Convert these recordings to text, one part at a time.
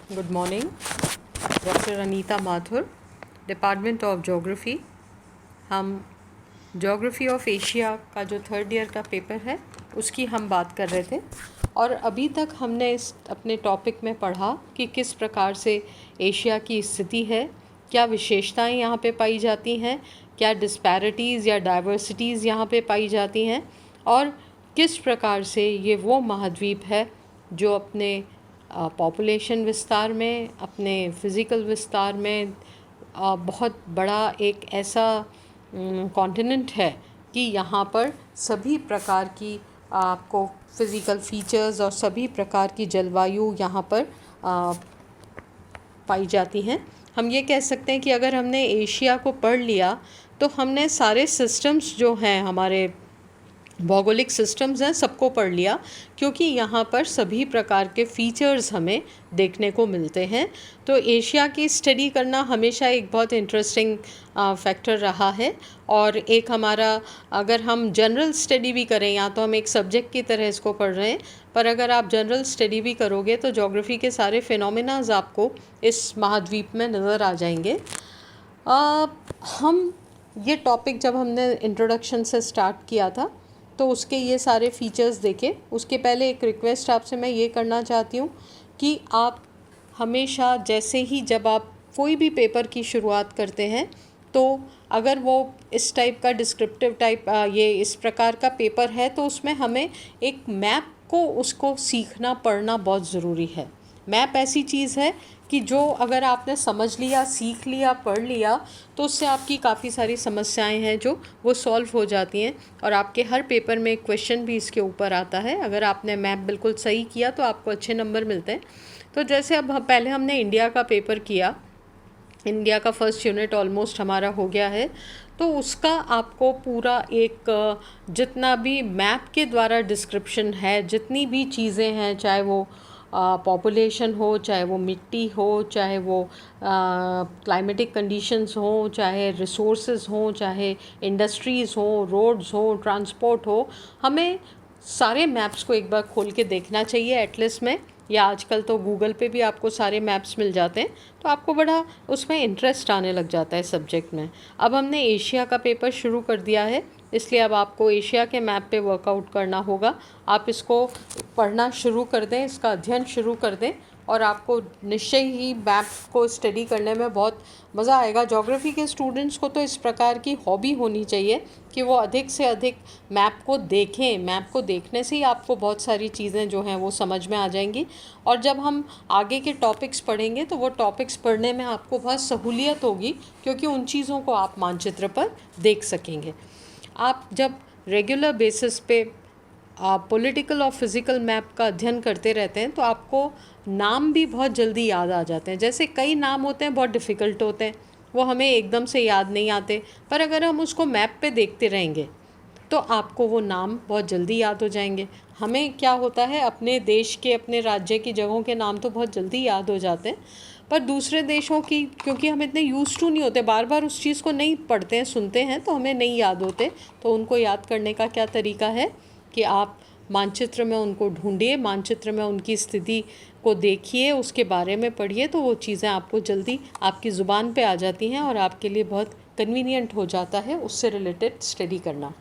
Good morning. Doctor Anita Mathur, department of geography. हम geography of Asia का जो थर्ड ईयर का पेपर है उसकी हम बात कर रहे थे, और अभी तक हमने इस अपने टॉपिक में पढ़ा कि किस प्रकार से एशिया की स्थिति है, क्या विशेषताएं यहाँ पे पाई जाती हैं, क्या डिस्पैरिटीज़ या डाइवर्सिटीज़ यहाँ पे पाई जाती हैं, और किस प्रकार से ये वो महाद्वीप है जो अपने पॉपुलेशन विस्तार में, अपने फ़िज़िकल विस्तार में बहुत बड़ा एक ऐसा कॉन्टिनेंट है कि यहाँ पर सभी प्रकार की आपको फ़िज़िकल फीचर्स और सभी प्रकार की जलवायु यहाँ पर पाई जाती हैं। हम ये कह सकते हैं कि अगर हमने एशिया को पढ़ लिया तो हमने सारे सिस्टम्स जो हैं, हमारे भौगोलिक सिस्टम्स हैं, सबको पढ़ लिया, क्योंकि यहाँ पर सभी प्रकार के फीचर्स हमें देखने को मिलते हैं। तो एशिया की स्टडी करना हमेशा एक बहुत इंटरेस्टिंग फैक्टर रहा है। और एक हमारा, अगर हम जनरल स्टडी भी करें, या तो हम एक सब्जेक्ट की तरह इसको पढ़ रहे हैं, पर अगर आप जनरल स्टडी भी करोगे तो ज्योग्राफी के सारे फिनोमेनाज आपको इस महाद्वीप में नज़र आ जाएंगे। हम ये टॉपिक जब हमने इंट्रोडक्शन से स्टार्ट किया था तो उसके ये सारे फीचर्स देखे। उसके पहले एक रिक्वेस्ट आपसे मैं ये करना चाहती हूँ कि आप हमेशा, जैसे ही जब आप कोई भी पेपर की शुरुआत करते हैं, तो अगर वो इस टाइप का डिस्क्रिप्टिव टाइप ये इस प्रकार का पेपर है, तो उसमें हमें एक मैप को उसको सीखना पढ़ना बहुत ज़रूरी है। मैप ऐसी चीज़ है कि जो अगर आपने समझ लिया, सीख लिया, पढ़ लिया, तो उससे आपकी काफ़ी सारी समस्याएं हैं जो वो सॉल्व हो जाती हैं। और आपके हर पेपर में क्वेश्चन भी इसके ऊपर आता है। अगर आपने मैप बिल्कुल सही किया तो आपको अच्छे नंबर मिलते हैं। तो जैसे अब पहले हमने इंडिया का पेपर किया, इंडिया का फर्स्ट यूनिट ऑलमोस्ट हमारा हो गया है, तो उसका आपको पूरा एक जितना भी मैप के द्वारा डिस्क्रिप्शन है, जितनी भी चीज़ें हैं, चाहे वो पॉपुलेशन हो, चाहे वो मिट्टी हो, चाहे वो क्लाइमेटिक कंडीशंस हो, चाहे रिसोर्सेज हो, चाहे इंडस्ट्रीज़ हो, रोड्स हो, ट्रांसपोर्ट हो, हमें सारे मैप्स को एक बार खोल के देखना चाहिए एटलस में, या आजकल तो गूगल पे भी आपको सारे मैप्स मिल जाते हैं, तो आपको बड़ा उसमें इंटरेस्ट आने लग जाता है सब्जेक्ट में। अब हमने एशिया का पेपर शुरू कर दिया है, इसलिए अब आपको एशिया के मैप पे वर्कआउट करना होगा। आप इसको पढ़ना शुरू कर दें, इसका अध्ययन शुरू कर दें, और आपको निश्चय ही मैप को स्टडी करने में बहुत मज़ा आएगा। ज्योग्राफी के स्टूडेंट्स को तो इस प्रकार की हॉबी होनी चाहिए कि वो अधिक से अधिक मैप को देखें। मैप को देखने से ही आपको बहुत सारी चीज़ें जो हैं वो समझ में आ जाएंगी, और जब हम आगे के टॉपिक्स पढ़ेंगे तो वो टॉपिक्स पढ़ने में आपको बहुत सहूलियत होगी, क्योंकि उन चीज़ों को आप मानचित्र पर देख सकेंगे। आप जब रेगुलर बेसिस पे पॉलिटिकल और फिज़िकल मैप का अध्ययन करते रहते हैं तो आपको नाम भी बहुत जल्दी याद आ जाते हैं। जैसे कई नाम होते हैं बहुत डिफ़िकल्ट होते हैं, वो हमें एकदम से याद नहीं आते, पर अगर हम उसको मैप पे देखते रहेंगे तो आपको वो नाम बहुत जल्दी याद हो जाएंगे। हमें क्या होता है, अपने देश के, अपने राज्य की जगहों के नाम तो बहुत जल्दी याद हो जाते हैं, पर दूसरे देशों की, क्योंकि हम इतने यूज़ टू नहीं होते, बार बार उस चीज़ को नहीं पढ़ते हैं, सुनते हैं, तो हमें नहीं याद होते। तो उनको याद करने का क्या तरीका है कि आप मानचित्र में उनको ढूंढिए, मानचित्र में उनकी स्थिति को देखिए, उसके बारे में पढ़िए, तो वो चीज़ें आपको जल्दी आपकी ज़ुबान पे आ जाती हैं और आपके लिए बहुत कन्वीनियंट हो जाता है उससे रिलेटेड स्टडी करना।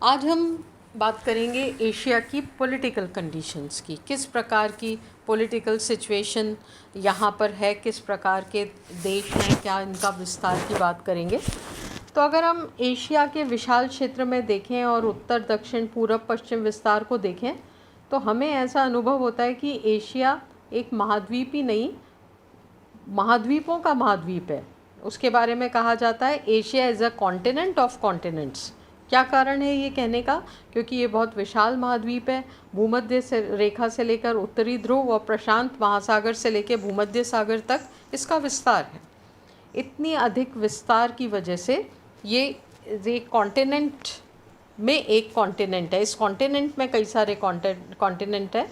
आज हम बात करेंगे एशिया की पॉलिटिकल कंडीशंस की, किस प्रकार की पॉलिटिकल सिचुएशन यहाँ पर है, किस प्रकार के देश हैं, क्या इनका विस्तार की बात करेंगे। तो अगर हम एशिया के विशाल क्षेत्र में देखें और उत्तर, दक्षिण, पूरब, पश्चिम विस्तार को देखें, तो हमें ऐसा अनुभव होता है कि एशिया एक महाद्वीप ही नहीं, महाद्वीपों का महाद्वीप है। उसके बारे में कहा जाता है Asia is a continent of continents. क्या कारण है ये कहने का? क्योंकि ये बहुत विशाल महाद्वीप है। भूमध्य से रेखा से लेकर उत्तरी ध्रुव और प्रशांत महासागर से लेकर भूमध्य सागर तक इसका विस्तार है। इतनी अधिक विस्तार की वजह से ये कॉन्टिनेंट में एक कॉन्टिनेंट है। इस कॉन्टिनेंट में कई सारे कॉन्टिनेंट है।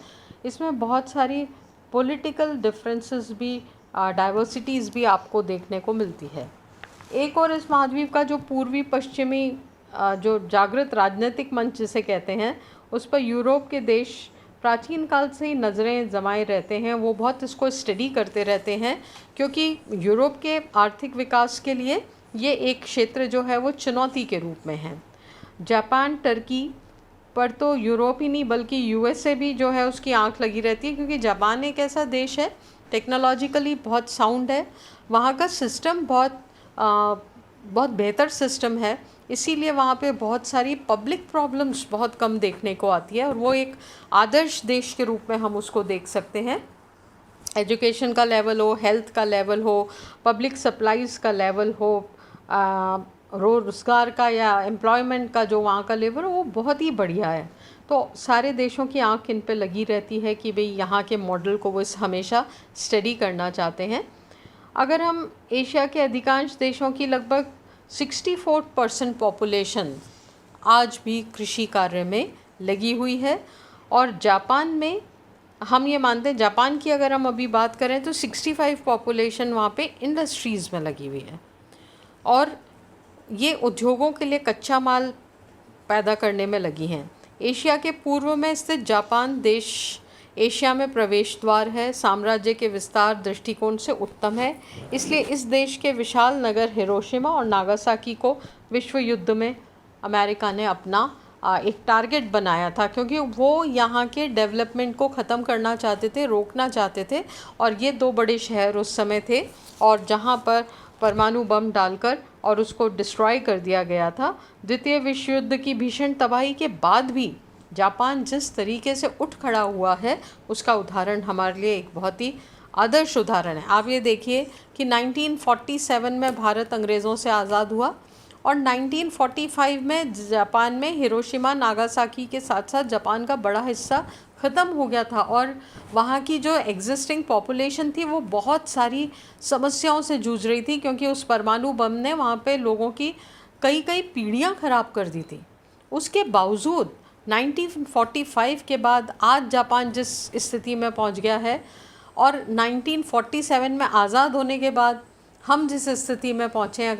इसमें बहुत सारी पॉलिटिकल डिफरेंसेस भी, डाइवर्सिटीज़ भी आपको देखने को मिलती है। एक और इस महाद्वीप का जो पूर्वी पश्चिमी जो जागृत राजनीतिक मंच जिसे कहते हैं, उस पर यूरोप के देश प्राचीन काल से ही नज़रें जमाए रहते हैं, वो बहुत इसको स्टडी करते रहते हैं, क्योंकि यूरोप के आर्थिक विकास के लिए ये एक क्षेत्र जो है वो चुनौती के रूप में है। जापान, टर्की पर तो यूरोप ही नहीं बल्कि यूएसए भी जो है उसकी आंख लगी रहती है, क्योंकि जापान एक ऐसा देश है टेक्नोलॉजिकली बहुत साउंड है, वहाँ का सिस्टम बहुत बेहतर सिस्टम है, इसीलिए वहाँ पे बहुत सारी पब्लिक प्रॉब्लम्स बहुत कम देखने को आती है, और वो एक आदर्श देश के रूप में हम उसको देख सकते हैं। एजुकेशन का लेवल हो, हेल्थ का लेवल हो, पब्लिक सप्लाईज़ का लेवल हो, रोज़गार का या एम्प्लॉयमेंट का जो वहाँ का लेवल हो, वो बहुत ही बढ़िया है। तो सारे देशों की आंख इन पे लगी रहती है कि भाई यहाँ के मॉडल को वो हमेशा स्टडी करना चाहते हैं। अगर हम एशिया के अधिकांश देशों की लगभग 64% पॉपुलेशन आज भी कृषि कार्य में लगी हुई है, और जापान में हम ये मानते हैं, जापान की अगर हम अभी बात करें तो 65 पॉपुलेशन वहाँ पे इंडस्ट्रीज़ में लगी हुई है, और ये उद्योगों के लिए कच्चा माल पैदा करने में लगी हैं। एशिया के पूर्व में स्थित जापान देश एशिया में प्रवेश द्वार है, साम्राज्य के विस्तार दृष्टिकोण से उत्तम है, इसलिए इस देश के विशाल नगर हिरोशिमा और नागासाकी को विश्व युद्ध में अमेरिका ने अपना एक टारगेट बनाया था, क्योंकि वो यहाँ के डेवलपमेंट को ख़त्म करना चाहते थे, रोकना चाहते थे, और ये दो बड़े शहर उस समय थे, और जहाँ पर परमाणु बम डालकर और उसको डिस्ट्रॉय कर दिया गया था। द्वितीय विश्व युद्ध की भीषण तबाही के बाद भी जापान जिस तरीके से उठ खड़ा हुआ है, उसका उदाहरण हमारे लिए एक बहुत ही आदर्श उदाहरण है। आप ये देखिए कि 1947 में भारत अंग्रेज़ों से आज़ाद हुआ, और 1945 में जापान में हिरोशिमा नागासाकी के साथ साथ जापान का बड़ा हिस्सा ख़त्म हो गया था, और वहाँ की जो एग्जिस्टिंग पॉपुलेशन थी वो बहुत सारी समस्याओं से जूझ रही थी, क्योंकि उस परमाणु बम ने वहाँ पे लोगों की कई पीढ़ियाँ ख़राब कर दी थी। उसके बावजूद 1945 के बाद आज जापान जिस स्थिति में पहुँच गया है, और 1947 में आज़ाद होने के बाद हम जिस स्थिति में पहुँचे हैं,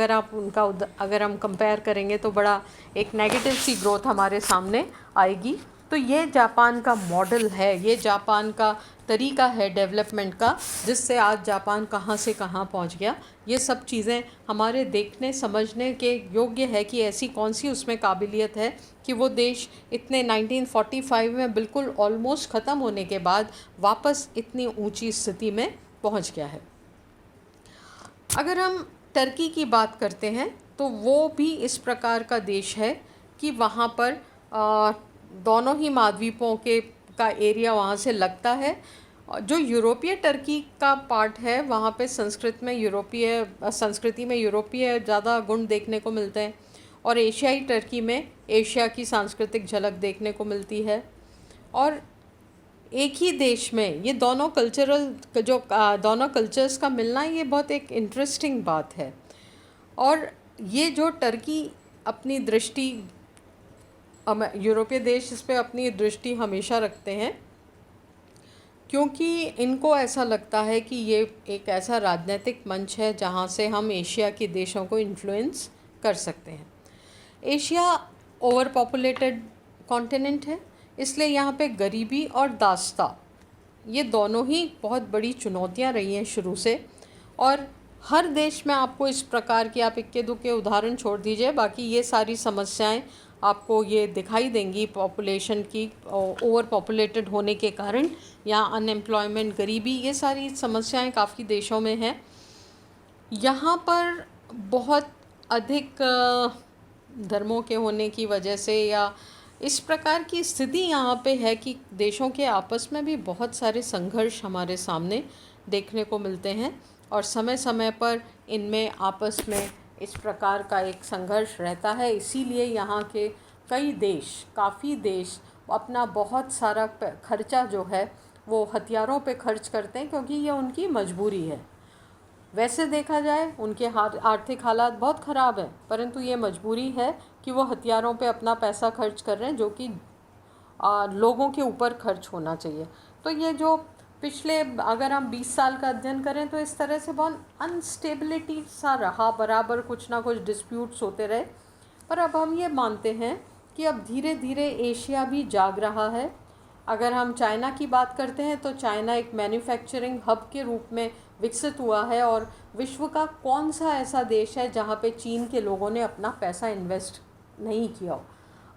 अगर हम कंपेयर करेंगे तो बड़ा एक नेगेटिव सी ग्रोथ हमारे सामने आएगी। तो ये जापान का मॉडल है, ये जापान का तरीका है डेवलपमेंट का, जिससे आज जापान कहाँ से कहाँ पहुँच गया। ये सब चीज़ें हमारे देखने समझने के योग्य है कि ऐसी कौन सी उसमें काबिलियत है कि वो देश इतने 1945 में बिल्कुल ऑलमोस्ट ख़त्म होने के बाद वापस इतनी ऊंची स्थिति में पहुँच गया है। अगर हम टर्की की बात करते हैं तो वो भी इस प्रकार का देश है कि वहाँ पर दोनों ही महाद्वीपों का एरिया वहाँ से लगता है। जो यूरोपीय टर्की का पार्ट है, वहाँ पे संस्कृति में यूरोपीय ज़्यादा गुण देखने को मिलते हैं, और एशियाई टर्की में एशिया की सांस्कृतिक झलक देखने को मिलती है। और एक ही देश में ये दोनों कल्चर्स का मिलना, ये बहुत एक इंटरेस्टिंग बात है। और ये जो टर्की अपनी दृष्टि, यूरोपीय देश इस पे अपनी दृष्टि हमेशा रखते हैं, क्योंकि इनको ऐसा लगता है कि ये एक ऐसा राजनीतिक मंच है जहाँ से हम एशिया के देशों को इन्फ्लुएंस कर सकते हैं। एशिया ओवर पॉपुलेटेड कॉन्टिनेंट है, इसलिए यहाँ पे गरीबी और दासता, ये दोनों ही बहुत बड़ी चुनौतियाँ रही हैं शुरू से, और हर देश में आपको इस प्रकार की, आप इक्के दुक्के उदाहरण छोड़ दीजिए, बाकी ये सारी समस्याएं आपको ये दिखाई देंगी पॉपुलेशन की ओवर पॉपुलेटेड होने के कारण, या अनएम्प्लॉयमेंट, गरीबी, ये सारी समस्याएं काफ़ी देशों में हैं। यहाँ पर बहुत अधिक धर्मों के होने की वजह से या इस प्रकार की स्थिति यहाँ पे है कि देशों के आपस में भी बहुत सारे संघर्ष हमारे सामने देखने को मिलते हैं, और समय समय पर इनमें आपस में इस प्रकार का एक संघर्ष रहता है। इसीलिए यहाँ के काफ़ी देश अपना बहुत सारा खर्चा जो है वो हथियारों पे खर्च करते हैं, क्योंकि ये उनकी मजबूरी है। वैसे देखा जाए उनके आर्थिक हालात बहुत ख़राब हैं, परंतु ये मजबूरी है कि वो हथियारों पे अपना पैसा खर्च कर रहे हैं, जो कि लोगों के ऊपर खर्च होना चाहिए। तो ये जो पिछले, अगर हम 20 साल का अध्ययन करें तो इस तरह से बहुत अनस्टेबिलिटी सा रहा, बराबर कुछ ना कुछ डिस्प्यूट्स होते रहे। पर अब हम ये मानते हैं कि अब धीरे धीरे एशिया भी जाग रहा है, अगर हम चाइना की बात करते हैं तो चाइना एक मैन्युफैक्चरिंग हब के रूप में विकसित हुआ है, और विश्व का कौन सा ऐसा देश है जहाँ पे चीन के लोगों ने अपना पैसा इन्वेस्ट नहीं किया हो।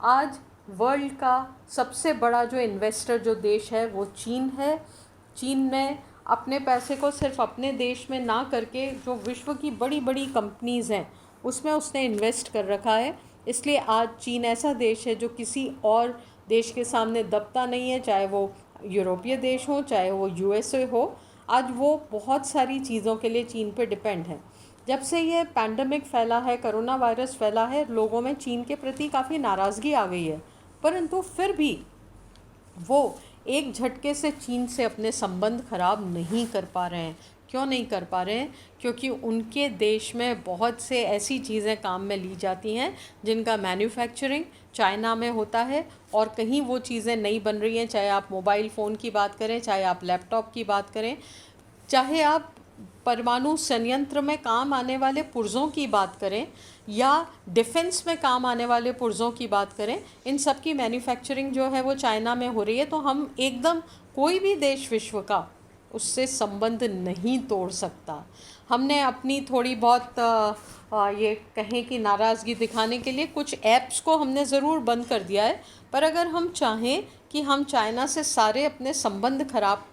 आज वर्ल्ड का सबसे बड़ा जो इन्वेस्टर जो देश है वो चीन है। चीन में अपने पैसे को सिर्फ अपने देश में ना करके जो विश्व की बड़ी बड़ी कंपनीज़ हैं उसमें उसने इन्वेस्ट कर रखा है। इसलिए आज चीन ऐसा देश है जो किसी और देश के सामने दबता नहीं है, चाहे वो यूरोपीय देश हो, चाहे वो यूएसए हो। आज वो बहुत सारी चीज़ों के लिए चीन पे डिपेंड है। जब से ये पैंडमिक फैला है, कोरोना वायरस फैला है, लोगों में चीन के प्रति काफ़ी नाराज़गी आ गई है, परंतु फिर भी वो एक झटके से चीन से अपने संबंध खराब नहीं कर पा रहे हैं। क्यों नहीं कर पा रहे हैं? क्योंकि उनके देश में बहुत से ऐसी चीज़ें काम में ली जाती हैं जिनका मैन्युफैक्चरिंग चाइना में होता है, और कहीं वो चीज़ें नहीं बन रही हैं। चाहे आप मोबाइल फ़ोन की बात करें, चाहे आप लैपटॉप की बात करें, चाहे आप परमाणु संयंत्र में काम आने वाले पुर्ज़ों की बात करें, या डिफेंस में काम आने वाले पुर्ज़ों की बात करें, इन सब की मैन्युफैक्चरिंग जो है वो चाइना में हो रही है। तो हम एकदम कोई भी देश विश्व का उससे संबंध नहीं तोड़ सकता। हमने अपनी थोड़ी बहुत ये कहें कि नाराज़गी दिखाने के लिए कुछ ऐप्स को हमने ज़रूर बंद कर दिया है, पर अगर हम चाहें कि हम चाइना से सारे अपने संबंध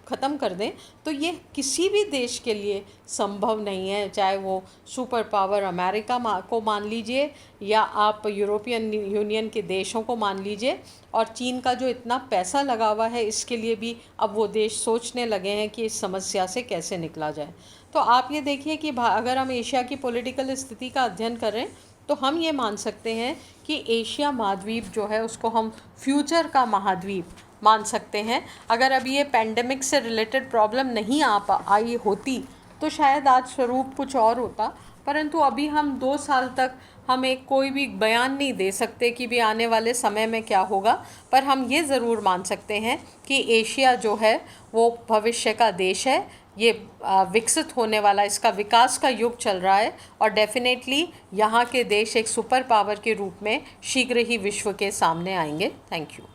ख़त्म कर दें तो ये किसी भी देश के लिए संभव नहीं है। चाहे वो सुपर पावर अमेरिका को मान लीजिए, या आप यूरोपियन यूनियन के देशों को मान लीजिए, और चीन का जो इतना पैसा लगा हुआ है इसके लिए भी अब वो देश सोचने लगे हैं कि इस समस्या से कैसे निकला जाए। तो आप ये देखिए कि अगर हम एशिया की पॉलिटिकल स्थिति का अध्ययन करें तो हम ये मान सकते हैं कि एशिया महाद्वीप जो है उसको हम फ्यूचर का महाद्वीप मान सकते हैं। अगर अभी ये पैंडेमिक से रिलेटेड प्रॉब्लम नहीं आई होती तो शायद आज स्वरूप कुछ और होता, परंतु अभी हम 2 साल तक हम एक कोई भी बयान नहीं दे सकते कि भी आने वाले समय में क्या होगा। पर हम ये ज़रूर मान सकते हैं कि एशिया जो है वो भविष्य का देश है। ये विकसित होने वाला, इसका विकास का युग चल रहा है, और डेफिनेटली यहाँ के देश एक सुपर पावर के रूप में शीघ्र ही विश्व के सामने आएंगे। Thank you.